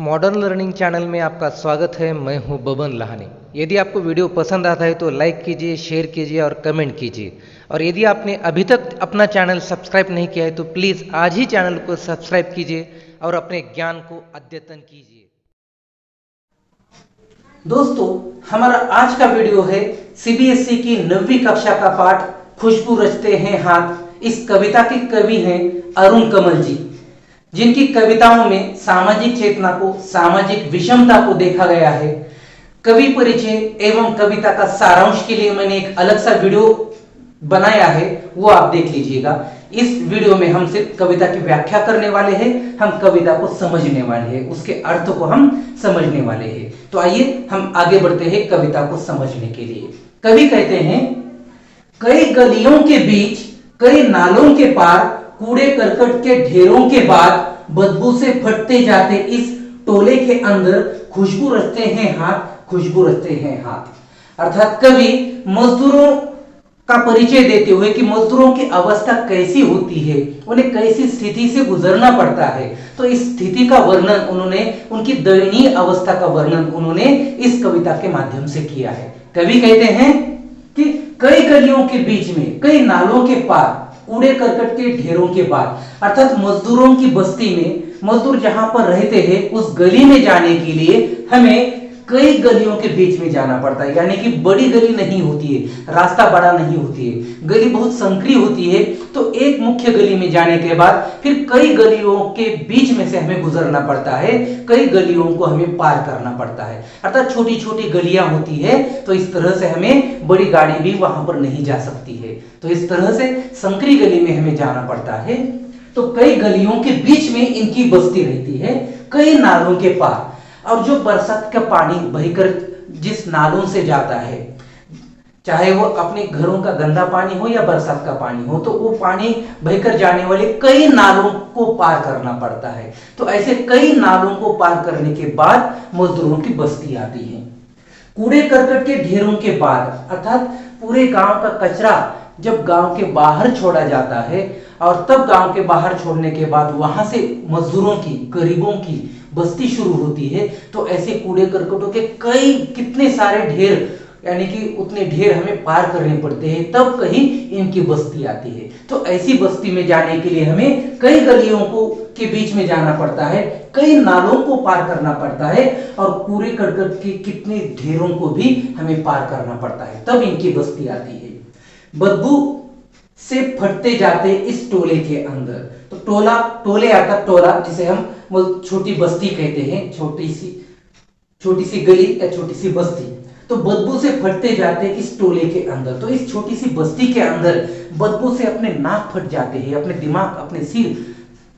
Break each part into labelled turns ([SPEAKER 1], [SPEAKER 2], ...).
[SPEAKER 1] Modern learning channel में आपका स्वागत है। मैं हूं बबन लहानी। यदि आपको वीडियो पसंद आता है तो लाइक कीजिए, शेयर कीजिए और कमेंट कीजिए। और यदि आपने अभी तक अपना चैनल सब्सक्राइब नहीं किया है तो प्लीज़ आज ही चैनल को सब्सक्राइब कीजिए और अपने ज्ञान को अद्यतन कीजिए। दोस्तों, हमारा आज का वीडियो है सीबीएसई की 9वीं कक्षा का पाठ खुशबू रचते हैं हाथ। इस कविता के कवि हैं अरुण कमल जी, जिनकी कविताओं में सामाजिक चेतना को, सामाजिक विषमता को देखा गया है। कवि परिचय एवं कविता का सारांश के लिए मैंने एक अलग सा वीडियो बनाया है, वो आप देख लीजिएगा। इस वीडियो में हम सिर्फ कविता की व्याख्या करने वाले हैं, हम कविता को समझने वाले हैं, उसके अर्थ को हम समझने वाले हैं। तो आइए हम आगे बढ़ते हैं कविता को समझने के लिए। कवि कहते हैं, कई गलियों के बीच, कई नालों के पार, कूड़े करकट के ढेरों के बाद, बदबू से फटते जाते इस टोले के अंदर, खुशबू रचते हैं हाथ, खुशबू रचते हैं हाथ। अर्थात कवि मजदूरों का परिचय देते हुए कि मजदूरों की अवस्था कैसी होती है, उन्हें कैसी स्थिति से गुजरना पड़ता है, तो इस स्थिति का वर्णन उन्होंने, उनकी दयनीय अवस्था का वर्णन उन्होंने इस कविता के माध्यम से किया है। कवि कहते हैं कि कई गलियों के बीच में, कई नालों के पार, कूड़े करकट के ढेरों के बाद, अर्थात मजदूरों की बस्ती में, मजदूर जहां पर रहते हैं उस गली में जाने के लिए हमें कई गलियों के बीच में जाना पड़ता है। यानी कि बड़ी गली नहीं होती है, रास्ता बड़ा नहीं होती है, गली बहुत संकरी होती है। तो एक मुख्य गली में जाने के बाद फिर कई गलियों के बीच में से हमें गुजरना पड़ता है, कई गलियों को हमें पार करना पड़ता है। अर्थात छोटी छोटी गलियां होती है, तो इस तरह से हमें बड़ी गाड़ी भी वहां पर नहीं जा सकती है। तो इस तरह से संकरी गली में हमें जाना पड़ता है। तो कई गलियों के बीच में इनकी बस्ती रहती है, कई नालों के पार। और जो बरसात का पानी बहकर जिस नालों से जाता है, चाहे वो अपने घरों का गंदा पानी हो या बरसात का पानी हो, तो वो पानी बहकर जाने वाले कई नालों को पार करना पड़ता है। तो ऐसे कई नालों को पार करने के बाद मजदूरों की बस्ती आती है। कूड़े करकट के ढेरों के बाद, अर्थात पूरे गांव का कचरा जब गांव के बाहर छोड़ा जाता है, और तब गांव के बाहर छोड़ने के बाद वहां से मजदूरों की, गरीबों की बस्ती शुरू होती है। तो ऐसे कूड़े करकटों के कई, कितने सारे ढेर, यानी कि उतने ढेर हमें पार करने पड़ते हैं, तब कहीं इनकी बस्ती आती है। तो ऐसी बस्ती में जाने के लिए हमें कई गलियों को के बीच में जाना पड़ता है, कई नालों को पार करना पड़ता है, और कूड़े करकट के कितने ढेरों को भी हमें पार करना पड़ता है, तब इनकी बस्ती आती है। बदबू से फटते जाते इस टोले के अंदर, तो टोला, टोले आता टोला, जिसे हम छोटी बस्ती कहते हैं, छोटी सी गली या छोटी सी बस्ती। तो बदबू से फटते जाते इस टोले के अंदर, तो इस छोटी सी बस्ती के अंदर बदबू से अपने नाक फट जाते हैं, अपने दिमाग, अपने सिर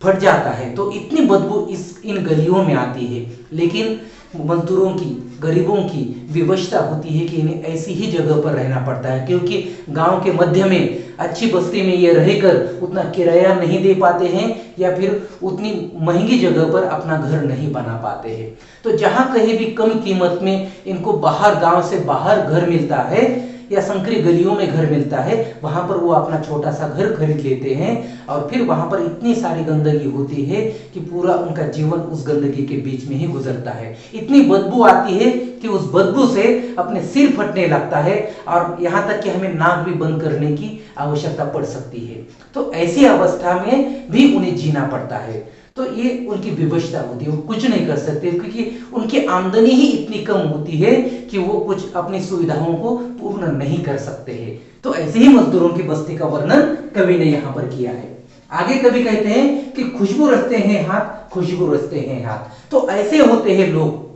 [SPEAKER 1] फट जाता है। तो इतनी बदबू इन गलियों में आती है। लेकिन मजदूरों की, गरीबों की विवशता होती है कि इन्हें ऐसी ही जगह पर रहना पड़ता है, क्योंकि गांव के मध्य में अच्छी बस्ती में ये रहकर उतना किराया नहीं दे पाते हैं, या फिर उतनी महंगी जगह पर अपना घर नहीं बना पाते हैं। तो जहां कहीं भी कम कीमत में इनको बाहर, गांव से बाहर घर मिलता है, या संकरी गलियों में घर मिलता है, वहां पर वो अपना छोटा सा घर खरीद लेते हैं। और फिर वहां पर इतनी सारी गंदगी होती है कि पूरा उनका जीवन उस गंदगी के बीच में ही गुजरता है। इतनी बदबू आती है कि उस बदबू से अपने सिर फटने लगता है, और यहाँ तक कि हमें नाक भी बंद करने की आवश्यकता पड़ सकती है। तो ऐसी अवस्था में भी उन्हें जीना पड़ता है। तो ये उनकी विवशता होती है, वो कुछ नहीं कर सकते, क्योंकि उनकी आमदनी ही इतनी कम होती है कि वो कुछ अपनी सुविधाओं को पूर्ण नहीं कर सकते हैं। तो ऐसे ही मजदूरों की बस्ती का वर्णन कवि ने यहाँ पर किया है। आगे कवि कहते हैं कि खुशबू रचते हैं हाथ, खुशबू रचते हैं हाथ। तो ऐसे होते हैं लोग,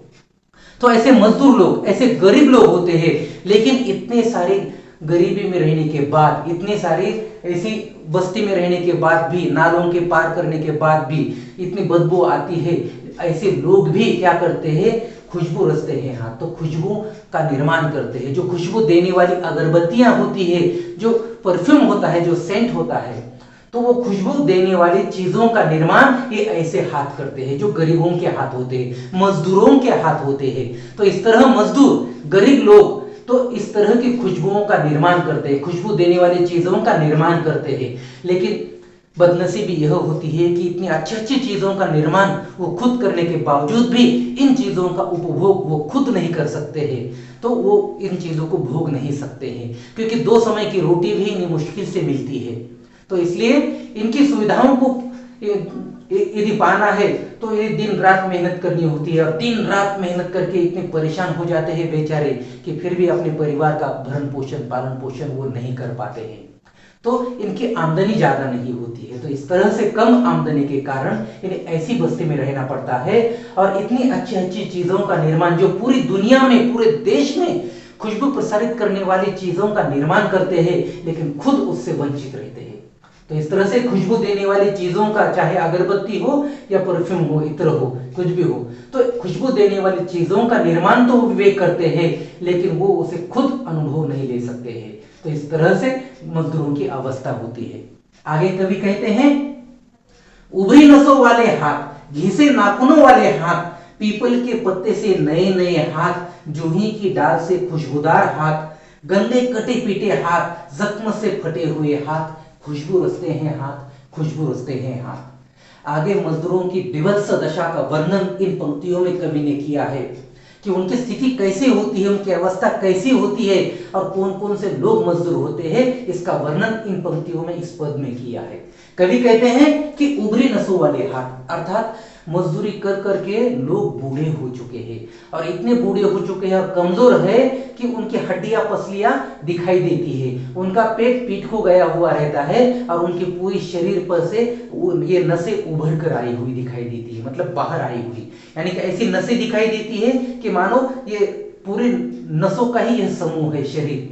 [SPEAKER 1] तो ऐसे मजदूर लोग, ऐसे गरीब लोग होते हैं, लेकिन इतने सारे गरीबी में रहने के बाद, इतनी सारी ऐसी बस्ती में रहने के बाद भी, नालों के पार करने के बाद भी इतनी बदबू आती है, ऐसे लोग भी क्या करते हैं, खुशबू रचते हैं हाथ। तो खुशबू का निर्माण करते हैं। जो खुशबू देने वाली अगरबत्तियां होती है, जो परफ्यूम होता है, जो सेंट होता है, तो वो खुशबू देने वाली चीजों का निर्माण ये ऐसे हाथ करते हैं, जो गरीबों के हाथ होते हैं, मजदूरों के हाथ होते हैं। तो इस तरह मजदूर, गरीब लोग तो इस तरह की खुशबुओं का निर्माण करते हैं, खुशबू देने वाली चीजों का निर्माण करते हैं। लेकिन बदनसीबी यह होती है कि इतनी अच्छी अच्छी चीजों का निर्माण वो खुद करने के बावजूद भी इन चीजों का उपभोग वो खुद नहीं कर सकते हैं, तो वो इन चीजों को भोग नहीं सकते हैं, क्योंकि 2 समय की रोटी भी इन्हें मुश्किल से मिलती है। तो इसलिए इनकी सुविधाओं को यदि पाना है तो ये दिन रात मेहनत करनी होती है, और दिन रात मेहनत करके इतने परेशान हो जाते हैं बेचारे कि फिर भी अपने परिवार का भरण पोषण पालन पोषण वो नहीं कर पाते हैं। तो इनकी आमदनी ज्यादा नहीं होती है, तो इस तरह से कम आमदनी के कारण इन्हें ऐसी बस्ती में रहना पड़ता है, और इतनी अच्छी अच्छी चीजों का निर्माण जो पूरी दुनिया में पूरे देश में खुशबू प्रसारित करने वाली चीजों का निर्माण करते हैं, लेकिन खुद उससे वंचित रहते हैं। तो इस तरह से खुशबू देने वाली चीजों का, चाहे अगरबत्ती हो या परफ्यूम हो, इत्र हो, कुछ भी हो, तो खुशबू देने वाली चीजों का निर्माण तो वे करते हैं, लेकिन वो उसे खुद अनुभव नहीं ले सकते हैं। तो इस तरह से मजदूरों की अवस्था होती है। आगे कवि कहते हैं, उभरी नसों वाले हाथ, घिसे नाखूनों वाले हाथ, पीपल के पत्ते से नए नए हाथ, जूही की डाल से खुशबूदार हाथ, गंदे कटे पीटे हाथ, जख्म से फटे हुए हाथ, खुशबू रचते हैं हाथ, खुशबू रचते हैं हाथ। आगे मजदूरों की विभत्स दशा का वर्णन इन पंक्तियों में कवि ने किया है कि उनकी स्थिति कैसे होती है, उनकी अवस्था कैसी होती है, और कौन कौन से लोग मजदूर होते हैं, इसका वर्णन इन पंक्तियों में इस पद में किया है। कवि कहते हैं कि उभरी नसों वाले हाथ, अर्थात मजदूरी कर करके लोग बूढ़े हो चुके हैं, और इतने बूढ़े हो चुके हैं और कमजोर है कि उनकी हड्डियां पसलियां दिखाई देती है, उनका पेट पीठ को गया हुआ रहता है, और उनके पूरे शरीर पर से ये नसें उभर कर आई हुई दिखाई देती है, मतलब बाहर आई हुई, यानी कि ऐसी नसें दिखाई देती है कि मानो ये पूरे नसों का ही यह समूह है शरीर,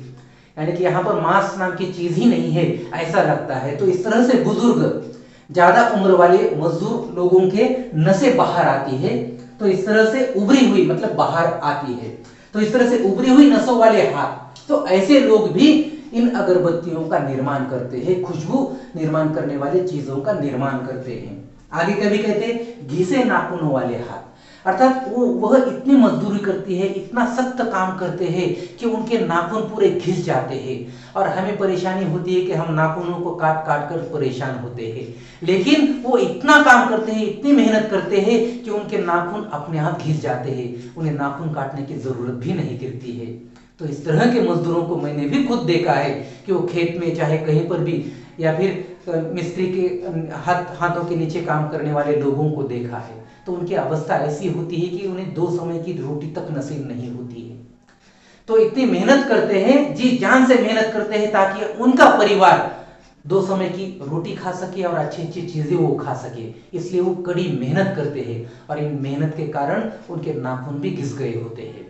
[SPEAKER 1] यानी कि यहाँ पर मांस नाम की चीज ही नहीं है, ऐसा लगता है। तो इस तरह से बुजुर्ग, ज्यादा उम्र वाले मजदूर लोगों के नसें बाहर आती है, तो इस तरह से उभरी हुई मतलब बाहर आती है, तो इस तरह से उभरी हुई नसों वाले हाथ, तो ऐसे लोग भी इन अगरबत्तियों का निर्माण करते हैं, खुशबू निर्माण करने वाले चीजों का निर्माण करते हैं। आगे कभी कहते हैं घिसे नाखूनों वाले हाथ, अर्थात वह इतनी मजदूरी करती है, इतना सख्त काम करते हैं कि उनके नाखून पूरे घिस जाते हैं, और हमें परेशानी होती है कि हम नाखूनों को काट काट कर परेशान होते हैं, लेकिन वो इतना काम करते हैं, इतनी मेहनत करते हैं कि उनके नाखून अपने आप घिस जाते हैं, उन्हें नाखून काटने की जरूरत भी नहीं गिरती है। तो इस तरह के मजदूरों को मैंने भी खुद देखा है कि वो खेत में चाहे कहीं पर भी, या फिर मिस्त्री के हाथों के नीचे काम करने वाले लोगों को देखा है, तो उनकी अवस्था ऐसी होती है कि उन्हें 2 समय की रोटी तक नसीब नहीं होती है। तो इतनी मेहनत करते हैं, जी जान से मेहनत करते हैं, ताकि उनका परिवार 2 समय की रोटी खा सके और अच्छी अच्छी चीजें वो खा सके, इसलिए वो कड़ी मेहनत करते हैं, और इन मेहनत के कारण उनके नाखून भी घिस गए होते हैं।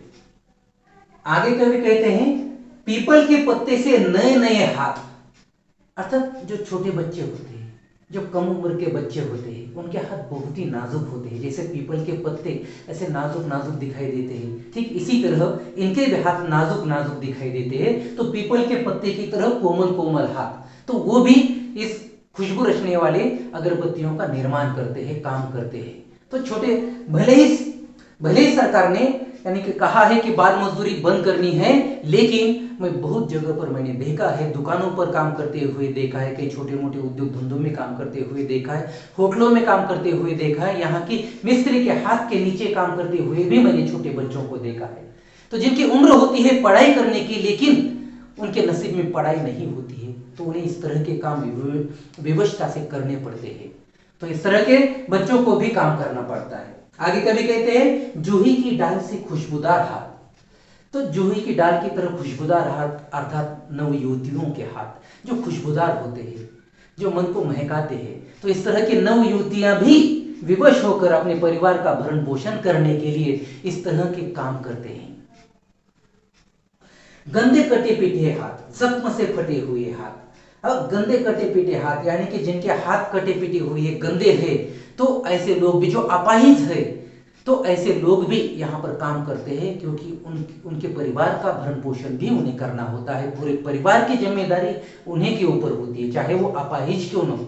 [SPEAKER 1] आगे कभी कहते हैं पीपल के पत्ते से नए नए हाथ, अर्थात जो छोटे बच्चे होते हैं, जो कम उम्र के बच्चे होते हैं, उनके हाथ बहुत ही नाजुक होते हैं, जैसे पीपल के पत्ते ऐसे नाजुक नाजुक दिखाई देते हैं, ठीक इसी तरह इनके भी हाथ नाजुक नाजुक दिखाई देते हैं। तो पीपल के पत्ते की तरह कोमल कोमल हाथ, तो वो भी इस खुशबू रचने वाले अगरबत्तियों का निर्माण करते हैं, काम करते हैं। तो छोटे भले ही सरकार ने यानी कि कहा है कि बाल मजदूरी बंद करनी है, लेकिन मैं बहुत जगह पर मैंने देखा है, दुकानों पर काम करते हुए देखा है, कई छोटे मोटे उद्योग धंधों में काम करते हुए देखा है, होटलों में काम करते हुए देखा है, यहाँ की मिस्त्री के हाथ के नीचे काम करते हुए भी मैंने छोटे बच्चों को देखा है। तो जिनकी उम्र होती है पढ़ाई करने की, लेकिन उनके नसीब में पढ़ाई नहीं होती है, तो उन्हें इस तरह के काम विवशता से करने पड़ते हैं। तो इस तरह के बच्चों को भी काम करना पड़ता है। आगे कभी कहते हैं जूही की डाल से खुशबूदार हाथ, तो जूही की डाल की तरह खुशबूदार हाथ अर्थात नव युवतियों के हाथ जो खुशबूदार होते हैं, जो मन को महकाते हैं। तो इस तरह की नव युवतियां भी विवश होकर अपने परिवार का भरण पोषण करने के लिए इस तरह के काम करते हैं। गंदे कटे पीटे हाथ, जख्म से फटे हुए हाथ। अब गंदे कटे पीटे हाथ यानी कि जिनके हाथ कटे पीटे हुए गंदे हैं, तो ऐसे लोग भी, जो अपाहिज है, तो ऐसे लोग भी यहाँ पर काम करते हैं, क्योंकि उनके परिवार का भरण पोषण भी उन्हें करना होता है, पूरे परिवार की जिम्मेदारी उन्हीं के ऊपर होती है, चाहे वो अपाहिज क्यों न हो।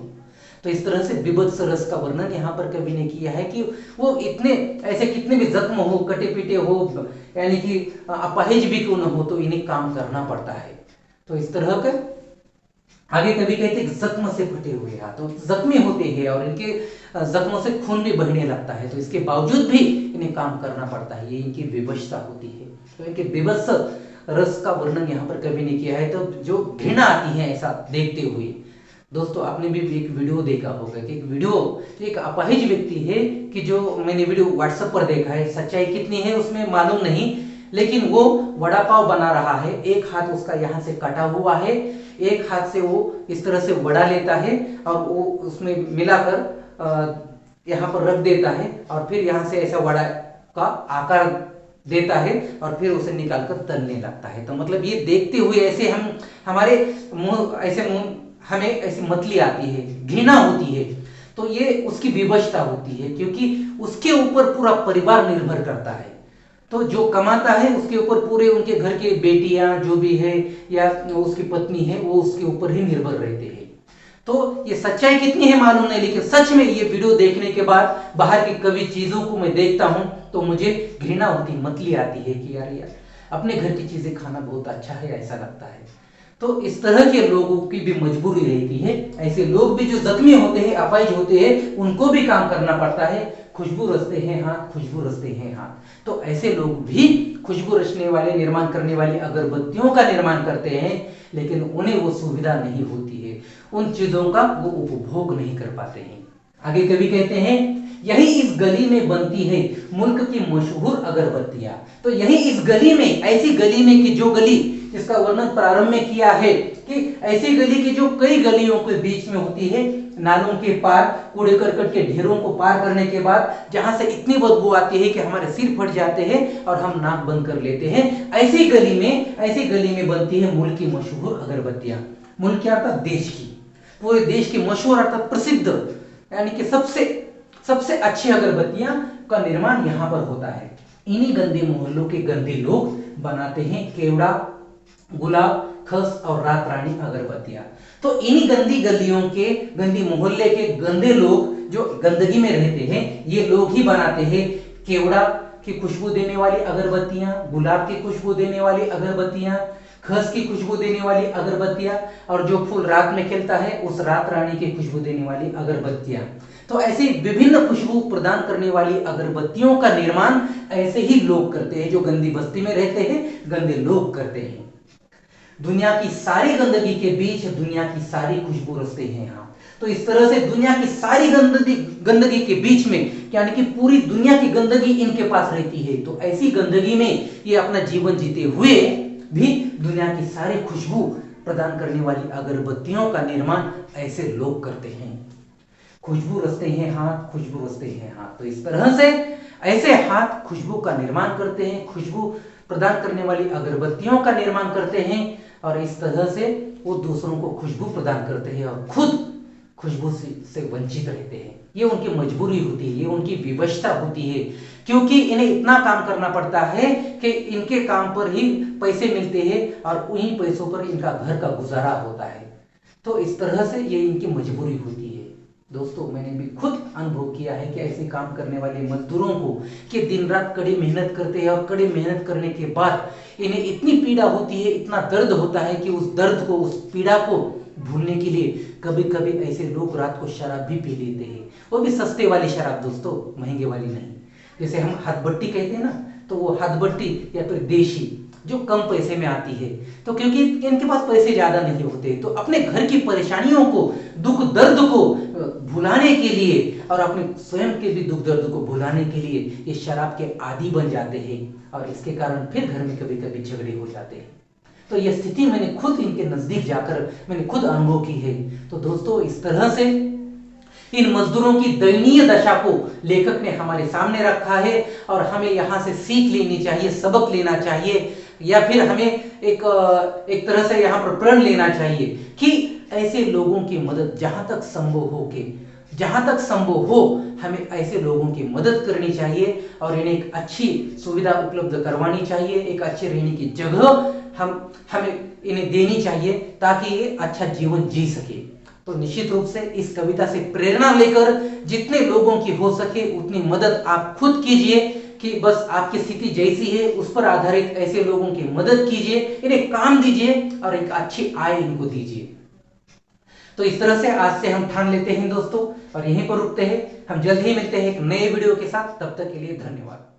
[SPEAKER 1] तो इस तरह से विभत्स रस का वर्णन यहाँ पर कवि ने किया है कि वो इतने ऐसे कितने भी जख्म हो, कटे पीटे हो, यानी कि अपाहिज भी क्यों न हो, तो इन्हें काम करना पड़ता है। तो इस तरह का आगे कवि कहते हैं जख्म से फटे हुए हाथ, तो जख्मी होते हैं और इनके जख्मों से खून भी बहने लगता है, तो इसके बावजूद भी इन्हें काम करना पड़ता है, ये इनकी विवशता होती है। तो इनके विवश रस का वर्णन यहाँ पर कवि ने किया है। तो जो घृणा आती है ऐसा देखते हुए। दोस्तों आपने भी एक वीडियो देखा होगा कि एक अपाहिज व्यक्ति है कि जो मैंने वीडियो व्हाट्सएप पर देखा है, सच्चाई कितनी है उसमें मालूम नहीं, लेकिन वो वड़ा पाव बना रहा है, एक हाथ उसका यहाँ से कटा हुआ है, एक हाथ से वो इस तरह से वड़ा लेता है और वो उसमें मिलाकर यहाँ पर रख देता है और फिर यहाँ से ऐसा वड़ा का आकार देता है और फिर उसे निकालकर तलने लगता है। तो मतलब ये देखते हुए ऐसे हमारे मुंह ऐसे हमें ऐसी मतली आती है, घृणा होती है। तो ये उसकी विवशता होती है, क्योंकि उसके ऊपर पूरा परिवार निर्भर करता है। तो जो कमाता है उसके ऊपर पूरे उनके घर के बेटियां जो भी है या उसकी पत्नी है वो उसके ऊपर ही निर्भर रहते हैं। तो ये सच्चाई कितनी है मालूम नहीं, लेकिन सच में ये वीडियो देखने के बाद बाहर की कभी चीजों को मैं देखता हूं तो मुझे घृणा होती, मतली आती है कि यार अपने घर की चीजें खाना बहुत अच्छा है, ऐसा लगता है। तो इस तरह के लोगों की भी मजबूरी रहती है। ऐसे लोग भी जो जख्मी होते हैं, अपाहिज होते हैं, उनको भी काम करना पड़ता है। खुशबू रचते हैं हाथ, खुशबू रचते हैं हाथ। तो ऐसे लोग भी खुशबू रचने वाले, निर्माण करने वाली अगरबत्तियों का निर्माण करते हैं, लेकिन उन्हें वो सुविधा नहीं होती है, उन चीजों का वो उपभोग नहीं कर पाते हैं। आगे कवि कहते हैं यही इस गली में बनती है मुल्क की मशहूर अगरबत्तियां। तो यही इस गली में, ऐसी गली में कि जो गली, इसका वर्णन प्रारंभ में किया है कि ऐसी गली की जो कई गलियों के बीच में होती है, नालों के पार, कूड़े करकट के ढेरों को पार करने के बाद जहां से इतनी बदबू आती है कि हमारे सिर फट जाते हैं और हम नाक बंद कर लेते हैं, ऐसी गली में बनती है मुल्क की मशहूर अगरबत्तियां। मुल्क क्या अर्थात देश की, पूरे देश की मशहूर अर्थात प्रसिद्ध, यानी कि सबसे अच्छी अगरबत्तियां का निर्माण यहाँ पर होता है। इन्हीं गंदे मोहल्लों के गंदे लोग बनाते हैं केवड़ा, गुलाब, खस और रात रानी अगरबत्तियां। तो इन्हीं गंदी गलियों के, गंदी मोहल्ले के गंदे लोग जो गंदगी में रहते हैं, ये लोग ही बनाते हैं केवड़ा की खुशबू देने वाली अगरबत्तियां, गुलाब की खुशबू देने वाली अगरबत्तियां, खस की खुशबू देने वाली अगरबत्तियां, और जो फूल रात में खिलता है उस रात रानी की खुशबू देने वाली अगरबत्तियां। तो ऐसे विभिन्न खुशबू प्रदान करने वाली अगरबत्तियों का निर्माण ऐसे ही लोग करते हैं, जो गंदी बस्ती में रहते हैं, गंदे लोग करते हैं। दुनिया की सारी गंदगी के बीच दुनिया की सारी खुशबू रचते हैं यहाँ। तो इस तरह से दुनिया की सारी गंदगी के बीच में, यानी कि पूरी दुनिया की गंदगी इनके पास रहती है, तो ऐसी गंदगी में ये अपना जीवन जीते हुए भी दुनिया की सारी खुशबू प्रदान करने वाली अगरबत्तियों का निर्माण ऐसे लोग करते हैं। खुशबू रचते हैं हाथ, खुशबू रचते हैं हाथ। तो इस तरह से ऐसे हाथ खुशबू का निर्माण करते हैं, खुशबू प्रदान करने वाली अगरबत्तियों का निर्माण करते हैं, और इस तरह से वो दूसरों को खुशबू प्रदान करते हैं और खुद खुशबू से वंचित रहते हैं। ये उनकी मजबूरी होती है, ये उनकी विवशता होती है, क्योंकि इन्हें इतना काम करना पड़ता है कि इनके काम पर ही पैसे मिलते हैं और उन्हीं पैसों पर इनका घर का गुजारा होता है। तो इस तरह से ये इनकी मजबूरी होती है। दोस्तों मैंने भी खुद अनुभव किया है कि ऐसे काम करने वाले मजदूरों को कि दिन रात कड़ी मेहनत करते हैं, और कड़ी मेहनत करने के बाद इन्हें इतनी पीड़ा होती है, इतना दर्द होता है कि उस दर्द को, उस पीड़ा को भूलने के लिए कभी कभी ऐसे लोग रात को शराब भी पी लेते हैं। वो भी सस्ते वाली शराब दोस्तों, महंगे वाली नहीं। जैसे हम हथबट्टी कहते हैं ना, तो वो हथबट्टी या फिर देशी जो कम पैसे में आती है। तो क्योंकि इनके पास पैसे ज्यादा नहीं होते, तो अपने घर की परेशानियों को, दुख दर्द को भुलाने के लिए, और अपने स्वयं के भी दुख दर्द को भुलाने के लिए ये शराब के आदी बन जाते हैं, और इसके कारण फिर घर में कभी कभी झगड़े हो जाते हैं। तो यह स्थिति मैंने खुद इनके नजदीक जाकर मैंने खुद अनुभव की है। तो दोस्तों इस तरह से इन मजदूरों की दयनीय दशा को लेखक ने हमारे सामने रखा है, और हमें यहाँ से सीख लेनी चाहिए, सबक लेना चाहिए, या फिर हमें एक तरह से यहाँ पर प्रण लेना चाहिए कि ऐसे लोगों की मदद जहां तक संभव हो हमें ऐसे लोगों की मदद करनी चाहिए, और इन्हें एक अच्छी सुविधा उपलब्ध करवानी चाहिए, एक अच्छे रहने की जगह हमें इन्हें देनी चाहिए, ताकि ये अच्छा जीवन जी सके। तो निश्चित रूप से इस कविता से प्रेरणा लेकर जितने लोगों की हो सके उतनी मदद आप खुद कीजिए, कि बस आपकी स्थिति जैसी है उस पर आधारित ऐसे लोगों की मदद कीजिए, इन्हें काम दीजिए और एक अच्छी आय इनको दीजिए। तो इस तरह से आज से हम ठान लेते हैं दोस्तों और यहीं पर रुकते हैं। हम जल्द ही मिलते हैं एक नए वीडियो के साथ, तब तक के लिए धन्यवाद।